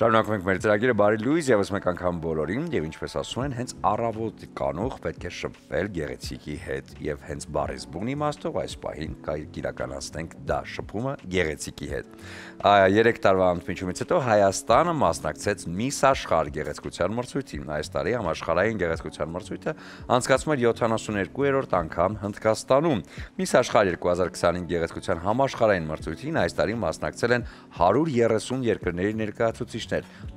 Շարունակում ենք մեր ծրագիրը, բարի լույս, եւս մեկ անգամ բոլորին, եւ ինչպես ասում են, հենց առավոտ կանուխ պետք է շփվել գեղեցիկի հետ եւ հենց բարեզբուն իմաստով այս պահին կիրականացնենք դա շփումը գեղեցիկի հետ։ 3 տարվա ընդմիջումից հետո Հայաստանը մասնակցեց Միս աշխարհ գեղեցկության մրցույթին։ Այս տարի համաշխարհային գեղեցկության մրցույթը անցկացվում էր 72-րդ անգամ Հնդկաստանում։ Միս աշխարհ 2025 գեղեցկության համաշխարհային մրցույթին այս տարի մասնակցել են 130 երկրների ներկայացուցիչներ։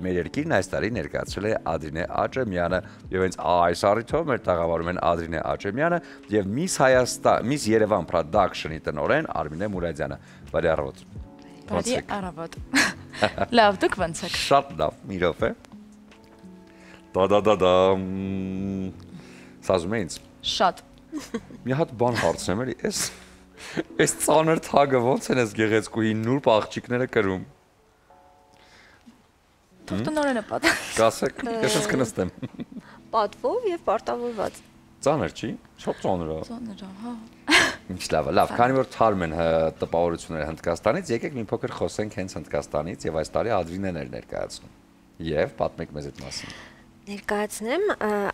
Մեր երկիրն այս տարի ներկայացրել է Ադրինե Աճեմյանը եւ հենց այս առիթով մեր տաղավարում են Ադրինե Աճեմյանը եւ Միս Երևան Production-ի տնօրեն Արմինե Մուրադյանը։ Բարի առավոտ։ Բարի առավոտ։ Լավ, դուք ո՞նց եք։ Շատ լավ, մի րոպե։ Դա։ Սազում է ինձ։ Շատ։ Մի հատ բան հարցնեմ էլի, այս ծանր թագը ո՞նց են այս գեղեցկուի նուրբ աղջիկները կրում։ Թող տնօրենը պատա։ Կասեք, ես ես կնստեմ։ Պատվով եւ պարտավորված։ Ծանր չի, շատ ծանր է։ Ծանր է, հա։ Ինչ լավ, քանի որ թարմ են տպավորությունները Հնդկաստանից, եկեք մի փոքր խոսենք հենց Հնդկաստանից եւ այս տարի Ադրինեն էր ներկայացնում։ Եվ պատմեք մեզ այդ մասին։ Ներկայացնեմ,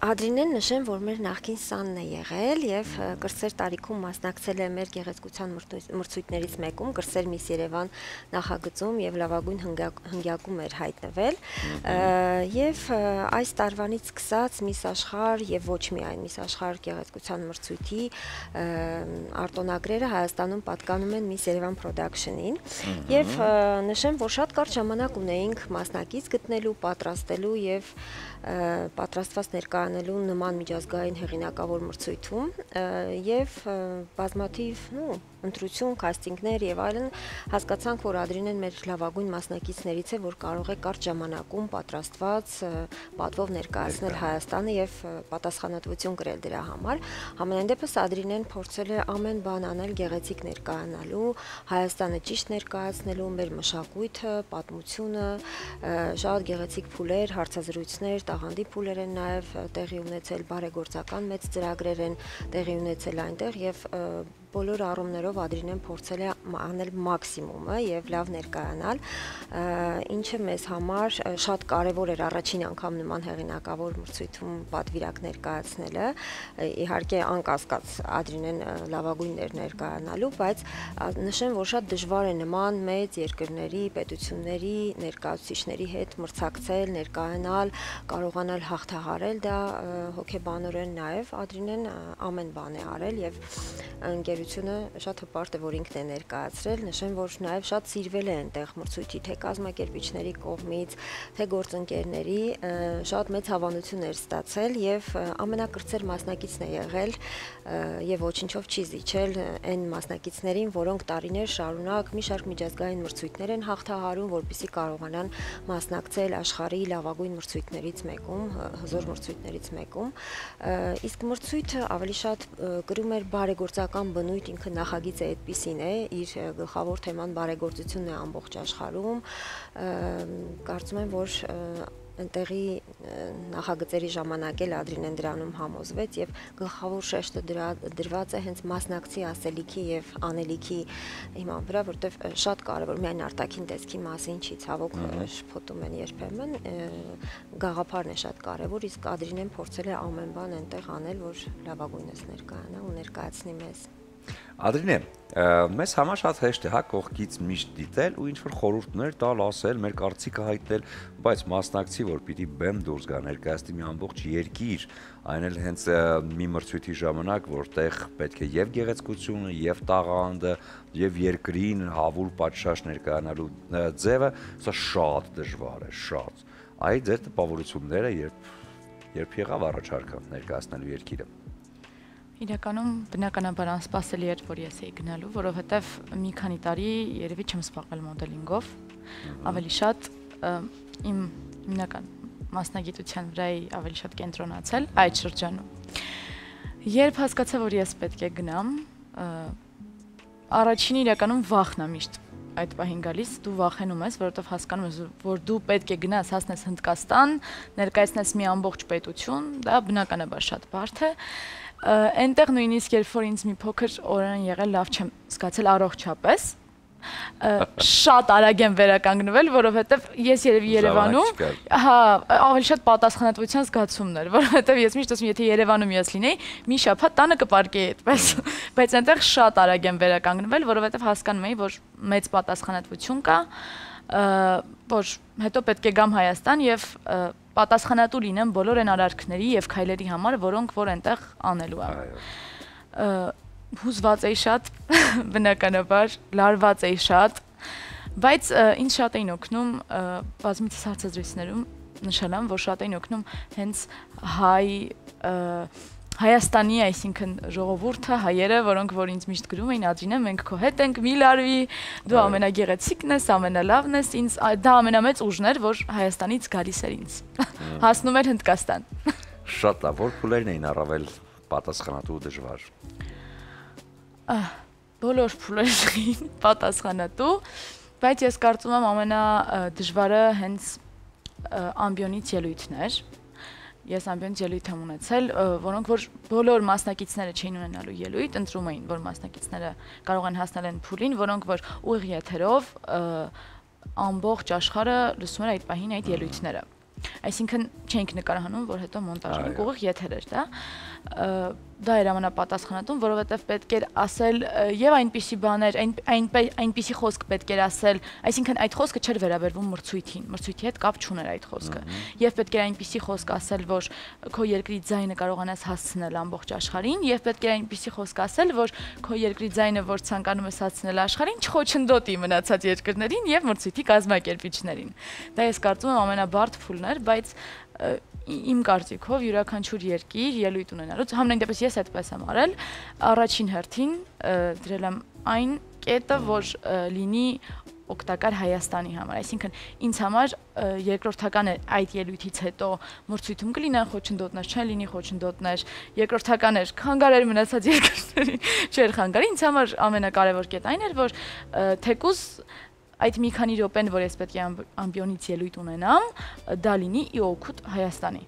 Ադրինեն նշեմ, որ մեր նախկին սանն է եղել եւ կրսեր տարիքում մասնակցել է մեր գեղեցկության մրցույթներից մեկում, կրսեր Միս Երևան նախագծում եւ լավագույն հնգյակում էր հայտնվել։ Եվ այս տարվանից սկսած Միս աշխարհ եւ ոչ միայն Միս աշխարհ գեղեցկության մրցույթի արտոնագրերը Հայաստանում պատկանում են Միս Երևան Production-ին եւ նշեմ, որ շատ կարճ ժամանակ ունեինք մասնակից գտնելու, պատրաստելու եւ պատրաստված ներկայանելու նման միջազգային հեղինակավոր մրցույթում եւ բազմաթիվ ընտրություն, կաստինգներ եւ այլն հասկացանք, որ Ադրինեն մեր լավագույն մասնակիցներից է, որ կարող է կարճ ժամանակում պատրաստված պատվով ներկայացնել Հայաստանը եւ պատասխանատվություն կրել դրա համար։ Համենայն դեպս Ադրինեն փորձել է ամեն բան անել գեղեցիկ ներկայանալու, Հայաստանը ճիշտ ներկայացնելու, մեր մշակույթը, պատմությունը, շատ գեղեցիկ փուլեր, հարցազրույցներ, տաղանդի փուլեր են նաեւ տեղի ունեցել, բարեգործական մեծ ծրագրեր են տեղի ունեցել այնտեղ եւ բոլոր առումներով Ադրինեն փորձել է անել մաքսիմումը եւ լավ ներկայանալ, ինչը մեզ համար շատ կարեւոր էր առաջին անգամ նման հեղինակավոր մրցույթում պատվիրակ ներկայացնելը։ Իհարկե անկասկած Ադրինեն լավագույնն էր ներկայանալու, բայց նշեմ, որ շատ դժվար է նման մեծ երկրների, պետությունների ներկայացուցիչների հետ մրցակցել, ներկայանալ, կարողանալ հաղթահարել դա հոգեբանորեն նաեւ Ադրինեն ամեն բան է արել եւ ընկերությունը շատ հպարտ է, որ ինքն է ներկայացրել, նշեմ, որ նաև շատ սիրվել է այնտեղ մրցույթի թե կազմակերպիչների կողմից, թե գործընկերների, շատ մեծ հավանություն էր ստացել եւ ամենակրտսեր մասնակիցն է եղել եւ ոչինչով չի զիջել այն մասնակիցներին, որոնք տարիներ շարունակ մի շարք միջազգային մրցույթներ են հաղթահարում, որպեսզի կարողանան մասնակցել աշխարհի լավագույն մրցույթներից մեկում, հզոր մրցույթներից մեկում, իսկ մրցույթը ավելի շատ կրում էր բարեգործական բնույթ, ինքը նախագիծը այդպիսին է, իր գլխավոր թեման բարեգործությունն է ամբողջ աշխարհում, կարծում եմ, որ այնտեղի նախագծերի ժամանակ էլ Ադրինեն դրանում համոզվեց եւ գլխավոր շեշտը դրված է հենց մասնակցի ասելիքի եւ անելիքի իման վրա, որտեվ շատ կարեւոր միայն արտաքին տեսքի մասին չի, ցավոք շփոթում են երբեմն, գաղափարն է շատ կարեւոր, իսկ Ադրինեն փորձել է ամեն բան այնտեղ անել, որ լավագույնս ներկայանա ու ներկայացնի մեզ։ Ադրինե, մեզ համար շատ հեշտ է, հա, կողքից միշտ դիտել ու ինչ-որ խորհուրդներ տալ, ասել, մեր կարծիքը հայտնել, բայց մասնակցի, որ պիտի բեմ դուրս գա ներկայացնի մի ամբողջ երկիր, այն էլ հենց մի մրցույթի ժամանակ, որտեղ պետք է եւ գեղեցկությունը, եւ տաղանդը, եւ երկրին հավուր պատշաճ ներկայանալու ձևը, սա շատ դժվար է, շատ։ Այ ձեր տպավորությունները երբ եղավ առաջարկը ներկայացնելու երկիրը։ Իրականում բնականաբար անսպասելի էր, որ ես էի գնալու, որովհետև մի քանի տարի երևի չեմ զբաղվել մոդելինգով, ավելի շատ իմ հիմնական մասնագիտության վրա էի ավելի շատ կենտրոնացել այդ շրջանում։ Երբ հասկացա, որ ես պետք է գնամ, առաջինը իրականում վախն է միշտ այդ պահին գալիս, դու վախենում ես, որովհետև հասկանում ես, որ դու պետք է գնաս, հասնես Հնդկաստան, ներկայացնես մի ամբողջ պետություն, դա բնականաբար շատ բարդ է։ Այնտեղ նույնիսկ երբ որ ինձ մի փոքր օրեն եղել լավ չեմ զգացել առողջապես, շատ արագ եմ վերականգնվել, որովհետև ես երևի Երևանում, հա, ավելի շատ պատասխանատվության զգացումներ, որովհետև ես միշտ ասում եմ, եթե Երևանում ես լինեի, մի շաբաթ տանը կպարկեի այդպես, բայց այնտեղ շատ արագ եմ վերականգնվել, որովհետև հասկանում էի, որ մեծ պատասխանատվություն կա, որ հետո պետք է գամ Հայաստան եւ պատասխանատու լինեմ բոլոր այն արարքների եւ քայլերի համար, որոնք որ այնտեղ անելու եմ։ Հուզված էի շատ, բնականաբար, լարված էի շատ, բայց ինձ շատ էին օգնում բազմիցս հարցազրույցներում նշել եմ, որ շատ էին օգնում հենց Հայաստանի, այսինքն ժողովուրդը, հայերը, որոնք որ ինձ միշտ գրում էին, Ադրինե, մենք քո հետ ենք, մի լարվի, դու ամենագեղեցիկն ես, ամենալավն ես, ինձ դա ամենամեծ ուժն էր, որ Հայաստանից գալիս էր ինձ։ Հասնում էր Հնդկաստան։ Շատ լավ, որ փուլերն էին առավել պատասխանատու դժվար։ Բոլոր փուլերին պատասխանատու, բայց ես կարծում եմ ամենադժվարը հենց ամբիոնից ելույթներ։ Ես ամբիոնից ելույթ եմ ունեցել, որոնք որ բոլոր մասնակիցները չէին ունենալու ելույթ, ընտրում էին, որ մասնակիցները կարող են հասնել այն փուլին, որոնք որ ուղիղ եթերով ամբողջ աշխարհը լսում էր այդ պահին այդ ելույթները։ Այսինքն չենք նկարահանում, որ հետո մոնտաժում ուղիղ եթեր էր, դա էր ամենապատասխանատուն, որովհետև պետք էր ասել եւ այնպիսի բաներ, այնպիսի խոսք պետք էր ասել, այսինքն այդ խոսքը չէր վերաբերվում մրցույթին, մրցույթի հետ կապ չուներ այդ խոսքը։ Եվ պետք էր այնպիսի խոսք ասել, որ քո երկրի ձայնը կարողանաս հասցնել ամբողջ աշխարհին, եւ պետք էր այնպիսի խոսք ասել, որ քո երկրի ձայնը, որ ցանկանում ես հասցնել աշխարհին, չխոչընդոտի մնացած երկրներին եւ մրցույթի կազմակերպիչներին։ Դա ես կարծում եմ ամենաբարդ փուլն էր, բայց իմ կարծիքով յուրաքանչյուր երկիր ելույթ ունենալուց, համենայն դեպս ես այդպես եմ արել, առաջին հերթին դրել եմ այն կետը, որ լինի օգտակար Հայաստանի համար, այսինքն ինձ համար երկրորդական է այդ ելույթից հետո մրցույթում կլինեն խոչընդոտներ, չեն լինի խոչընդոտներ, երկրորդական էր խանգարեր մնացած երկրներին, չէր խանգարի, ինձ համար ամենակարևոր կետը այն էր, որ թեկուզ այդ մի քանի րոպեն, որ ես պետք է ամբիոնից ելույթ ունենամ, դա լինի ի օգուտ Հայաստանի։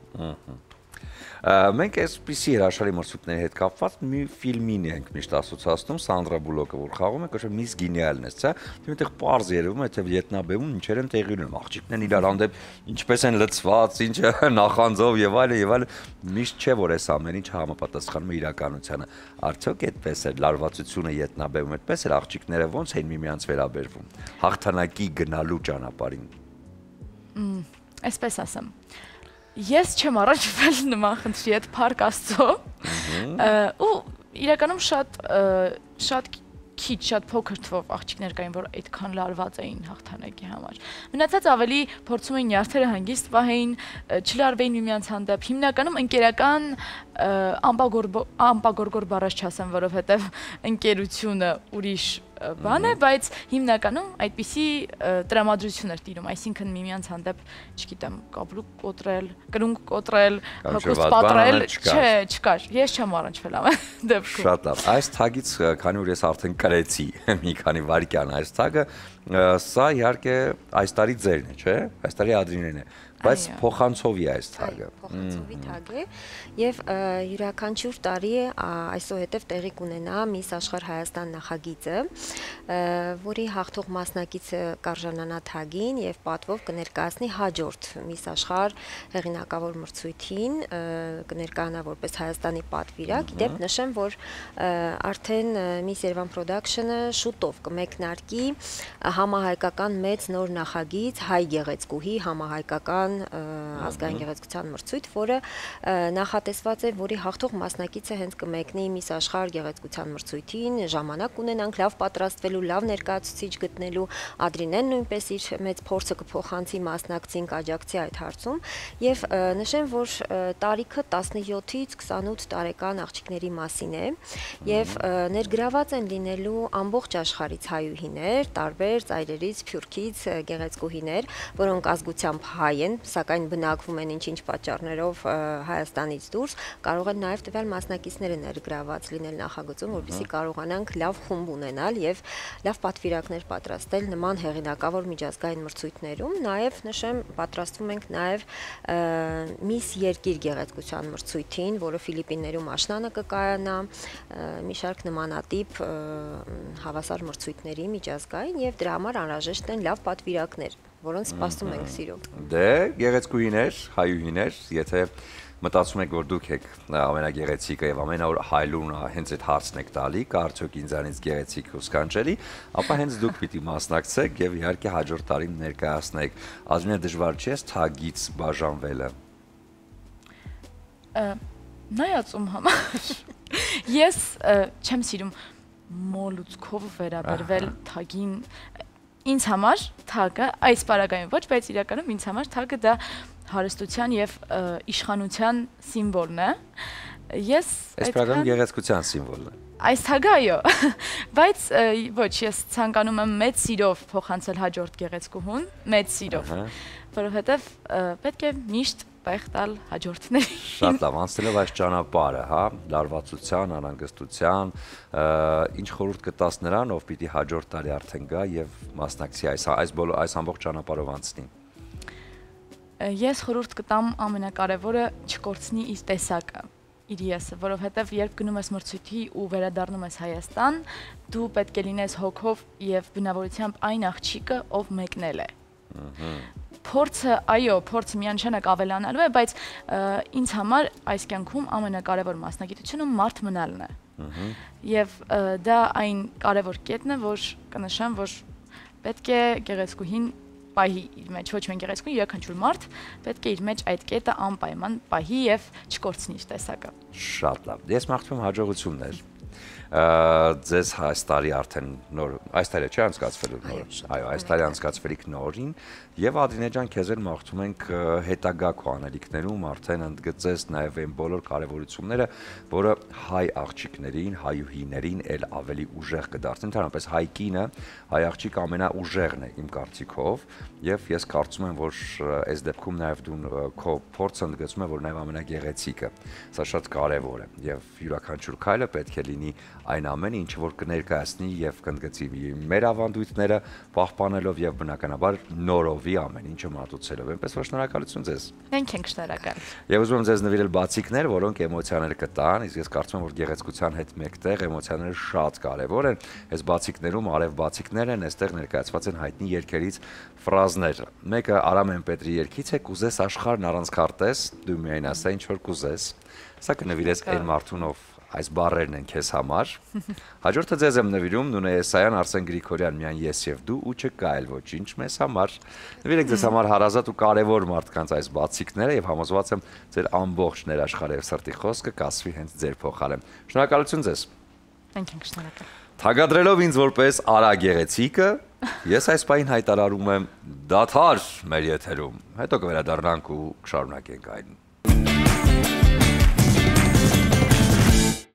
Մենք այսպիսի հրաշալի մրցույթների հետ կապված մի ֆիլմին ենք միշտ ասոցացնում, Սանդրա Բուլոկը, որ խաղում է, կոչվում Miss Genialness, հա։ Դեմտեղ պարզ երևում է, թե Վիետնամում ինչեր են տեղի ունենում, աղջիկներն իրար հանդեպ ինչպես են լցված, ինչը նախանձով եւ այլն, միշտ չէ որ այս ամեն ինչ համապատասխանում է իրականությանը։ Արդյոք այդպես է լարվածությունը Վիետնամում, այդպես է աղջիկները ոնց են միմյանց վերաբերվում, հաղթանակի գնալու ճանապարհին։ Այսպես ասեմ։ Ես չեմ առաջվել նման խնդրի հետ, փառք Աստծո, ու իրականում շատ քիչ, շատ փոքր թվով աղջիկներ կային, որ այդքան լարված էին հաղթանակի համար։ Մնացած ավելի փորձում էին նյարդերը հանգիստ պահեին, չլարվեին միմյանց հանդեպ, հիմնականում ընկերական ամպագորգոր բառը չասեմ, որովհետև ընկերությունը ուրիշ բան է, բայց հիմնականում այդպիսի տրամադրություն էր տիրում, այսինքն միմյանց հանդեպ, չգիտեմ, կապլուկ կոտրել, կրունկ կոտրել, հոգուս պատրել, չէ, չկար, ես չեմ առնչվել ամեն դեպքում։ Շատ լավ, այս թագից, քանի որ ես արդեն կրեցի մի քանի վայրկյան այս թագը, սա իհարկե այս տարի ձերն է, չէ՞, այս տարի Ադրինեն է, բայց փոխանցովի այս թագը։ Փոխանցովի թագ է եւ յուրաքանչյուր տարի այսուհետև տեղի կունենա Miss Աշխարհ Հայաստան նախագիծը, որի հաղթող մասնակիցը կարժանանա թագին եւ պատվով կներկայացնի հաջորդ Miss Աշխարհ հեղինակավոր մրցույթին, կներկայանա որպես Հայաստանի պատվիրակ։ Իդեպ նշեմ, որ արդեն Miss Yerevan Production-ը շուտով կմեկնարկի համահայկական մեծ նոր նախագիծ հայ գեղեցկուհի համահայկական ազգային գեղեցկության մրցույթ, որը նախատեսված է, որի հաղթող մասնակիցը հենց կմեկնի Miss Աշխարհ գեղեցկության մրցույթին, ժամանակ ունենանք լավ պատրաստվելու, լավ ներկայացուցիչ գտնելու, Ադրինեն նույնպես իր մեծ փորձը կփոխանցի, մասնակցին կաջակցի այդ հարցում, եւ նշեմ, որ տարիքը 17-ից 28 տարեկան աղջիկների մասին է, եւ ներգրաված են լինելու ամբողջ աշխարհից հայուհիներ, տարբեր ծայրերից, Փյուրքից գեղեցկուհիներ, որոնք ազգությամբ հայ են, սակայն բնակվում են ինչ-ինչ պատճառներով Հայաստանից դուրս, կարող են նաև տվյալ մասնակիցները ներգրաված լինել նախագծում, որպեսզի կարողանանք լավ խումբ ունենալ եւ լավ պատվիրակներ պատրաստել նման հեղինակավոր միջազգային մրցույթներում, նաև նշեմ, պատրաստվում ենք նաև Միս Երկիր գեղեցկության մրցույթին, որը Ֆիլիպիններում աշնանը կկայանա, մի շարք նմանատիպ հավասար մրցույթների միջազգային եւ դրա համար անհրաժեշտ են լավ պատվիրակներ, որոնց սպասում ենք սիրով։ Դե, գեղեցկուհիներ, հայուհիներ, եթե մտածում եք, որ դուք եք ամենագեղեցիկը եւ ամենահայլունը հենց այդ հարցն եք տալի, կա արդյոք ինձանից գեղեցիկ ու սքանչելի, ապա հենց դուք պիտի մասնակցեք եւ իհարկե հաջորդ տարին ներկայացնեք։ Ազգին դժվար չի այս թագից բաժանվելը։ Նայածում համար ես չեմ սիրում մոլուցքով վերաբերվել թագին, ինձ համար թագը այս պարագայում ոչ, բայց իրականում ինձ համար թագը դա հարստության եւ իշխանության սիմվոլն է։ Ես այս պարագայում գեղեցկության սիմվոլն է։ Այս թագը այո, բայց ոչ, ես ցանկանում եմ մեծ սիրով փոխանցել հաջորդ գեղեցկուհուն, մեծ սիրով, որովհետեւ պետք է միշտ պեղ տալ հաջորդներին։ Շատ լավ, անցնելով այս ճանապարհը, հա, լարվածության, անհանգստության, ինչ խորհուրդ կտաս նրան, ով պիտի հաջորդ տարի արդեն գա եւ մասնակցի այս ամբողջ ճանապարհով անցնի։ Ես խորհուրդ կտամ ամենակարևորը չկորցնի իր տեսակը, իր եսը, որովհետեւ երբ գնում ես մրցույթի ու վերադառնում ես Հայաստան, դու պետք է լինես հոգով եւ բնավորությամբ այն աղջիկը, ով մեկնել է։ Փորձը, այո, փորձը միանշանակ ավելանալու է, բայց ինձ համար այս կյանքում ամենակարևոր մասնագիտությունը մարդ մնալն է։ Եվ դա այն կարևոր կետն է, որ կնշեմ, որ պետք է գեղեցկուհին պահի իր մեջ, ոչ միայն գեղեցկուհին, յուրաքանչյուր մարդ պետք է իր մեջ այդ կետը անպայման պահի եւ չկորցնի իր տեսակը։ Շատ լավ։ Ես մաղթում եմ հաջողություններ։ Ձեզ այս տարի արդեն նոր, այս տարի չի անցկացվելու նոր, այո, այս տարի անցկացվելիք նորին եւ Ադրինե ջան, քեզ էլ մաղթում ենք հետագա քո անելիքներում արդեն ընդգծես նաեւ այն բոլոր կարեւորությունները, որը հայ աղջիկներին, հայուհիներին էլ ավելի ուժեղ կդարձնի, ընդհանրապես հայ կինը, հայ աղջիկը ամենաուժեղն է իմ կարծիքով եւ ես կարծում եմ, որ այս դեպքում նաեւ դու քո փորձը ընդգծում ես, որ նաեւ ամենագեղեցիկը, սա շատ կարեւոր է եւ յուրաքանչյուր քայլը պետք է լինի այն ամենը, ինչը որ կներկայացնի եւ կընդգծի մեր ավանդույթները պահպանելով եւ բնականաբար նորովի ամեն ինչը մատուցելով։ Այնպես որ շնորհակալություն ձեզ։ Մենք ենք շնորհակալ։ Եվ ուզում եմ ձեզ նվիրել բացիկներ, որոնք էմոցիաներ կտան, իսկ ես կարծում եմ, որ գեղեցկության հետ մեկտեղ էմոցիաները շատ կարեւոր են։ Այս բացիկներում արև բացիկներ են, այստեղ ներկայացված են հայտնի երգերից ֆրազներ։ Մեկը Արամ Էմպետրի երգից է՝ «Կուզես աշխարհն առանց քարտեզ», դու միայն ասա ինչ որ կուզես։ Սա կնվիրես այն մարդուն, ով այս բառերն են քեզ համար։ Հաջորդը ձեզ եմ նվիրում Նունե Եսայան, Արսեն Գրիգորյան, միայն ես եւ դու ու չկա էլ ոչինչ մեզ համար։ Նվիրեք ձեզ համար հարազատ ու կարևոր մարդկանց այս բացիկները եւ համոզված եմ ձեր ամբողջ ներաշխարհ եւ սրտի խոսքը կասվի հենց ձեր փոխարեն։ Շնորհակալություն ձեզ։ Մենք ենք շնորհակալ։ Թագադրելով ինձ որպես Արա գեղեցիկը, ես այս պահին հայտարարում եմ դադար մեր եթերում։ Հետո կվերադառնանք ու կշարունակենք այն։